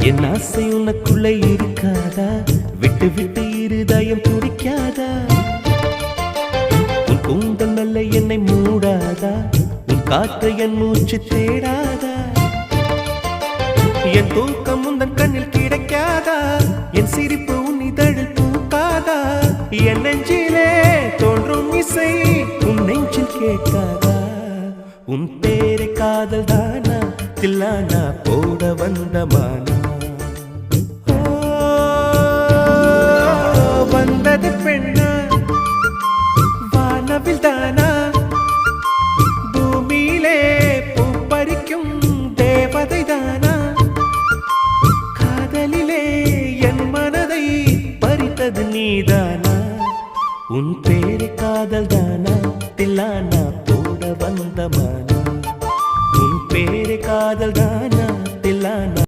என் ஆசை உனக்குள்ளே இருக்காதா? விட்டு விட்டு இருதயம் துடிக்காதா? உன் கூந்தல் நல்ல என்னை மூடாதா? உன் காற்று என் மூச்சு தேடாதா? என் தூக்கம் உந்தன் கண்ணில் கிடைக்காதா? என் சிரிப்பு உன் இதழில் பூக்காதா? என் நெஞ்சிலே தோன்றும் இசை உன் நெஞ்சில் கேட்காதா? உன் பேரை காதல் தானா தில்லானா போட வந்த மானா? வந்தது பெண்ணா வானவில் தானா? பூமியிலே பூ பறிக்கும் தேவதை தானா? காதலிலே என் மனதை பறித்தது நீதானா? உன் பேர்